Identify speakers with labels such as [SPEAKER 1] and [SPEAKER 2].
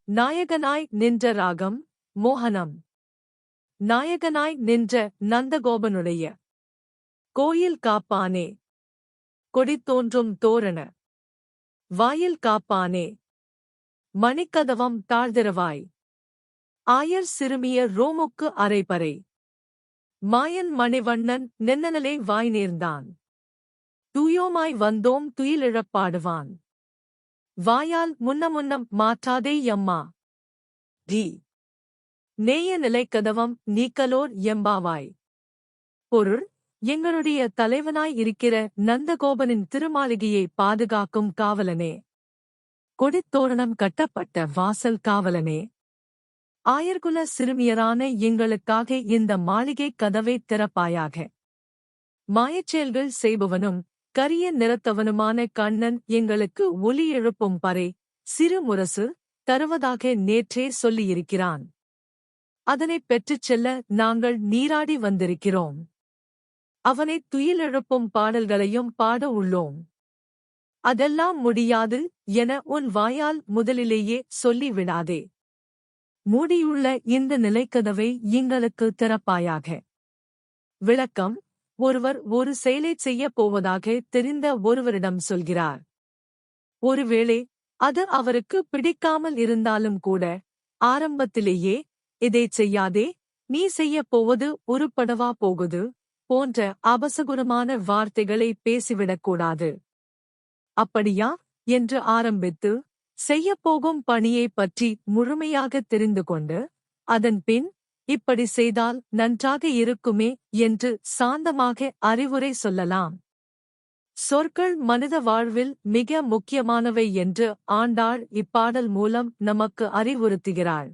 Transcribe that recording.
[SPEAKER 1] நாயகனாய் நின்ற ராகம் மோகனம். நாயகனாய் நின்ற நந்தகோபனுடைய கோயில் காப்பானே, கொடி தோன்றும் தோரண வாயில் காப்பானே, மணிக்கதவம் தாழ்திரவாய், ஆயர் சிறுமிய ரோமுக்கு அரைபறை, மாயன் மணிவண்ணன் நின்னனலே வாய் நேர்ந்தான், தூயோமாய் வந்தோம் துயிலிழப்பாடுவான், வாயால் முன்னம் மாற்றாதே யம்மா. டி நேய நிலைக்கதவம் நீக்கலோர் எம்பாவாய். பொருள்: எங்களுடைய தலைவனாய் இருக்கிற நந்தகோபனின் திருமாளிகையை பாதுகாக்கும் காவலனே, கொடித்தோரணம் கட்டப்பட்ட வாசல் காவலனே, ஆயர்குல சிறுமியரான எங்களுக்காக இந்த மாளிகை கதவை திறப்பாயாக. மாயச்செயல்கள் செய்பவனும் கரிய நிறத்தவனுமான கண்ணன் எங்களுக்கு ஒலி எழுப்பும் பறை சிறு முரசு தருவதாக நேற்றே சொல்லியிருக்கிறான். அதனைப் பெற்றுச் செல்ல நாங்கள் நீராடி வந்திருக்கிறோம். அவனை துயிலெழுப்பும் பாடல்களையும் பாட உள்ளோம். அதெல்லாம் முடியாது என உன் வாயால் முதலிலேயே சொல்லிவிடாதே. மூடியுள்ள இந்த நிலைக்கதவை எங்களுக்கு திறப்பாயாக. விளக்கம்: ஒருவர் ஒரு செயலைச் செய்யப் போவதாக தெரிந்த ஒருவரிடம் சொல்கிறார். ஒருவேளை அது அவருக்கு பிடிக்காமல் இருந்தாலும் கூட ஆரம்பத்திலேயே இதைச் செய்யாதே, நீ செய்யப் போவது உருப்படவா போகுது போன்ற அபசகுரமான வார்த்தைகளை பேசிவிடக்கூடாது. அப்படியா என்று ஆரம்பித்து செய்யப்போகும் பணியைப் பற்றி முழுமையாக தெரிந்து கொண்டு அதன் பின் இப்படி செய்தால் நன்றாக இருக்குமே என்று சாந்தமாக அறிவுரை சொல்லலாம். சொற்கள் மனித வாழ்வில் மிக முக்கியமானவை என்று ஆண்டாள் இப்பாடல் மூலம் நமக்கு அறிவுறுத்துகிறாள்.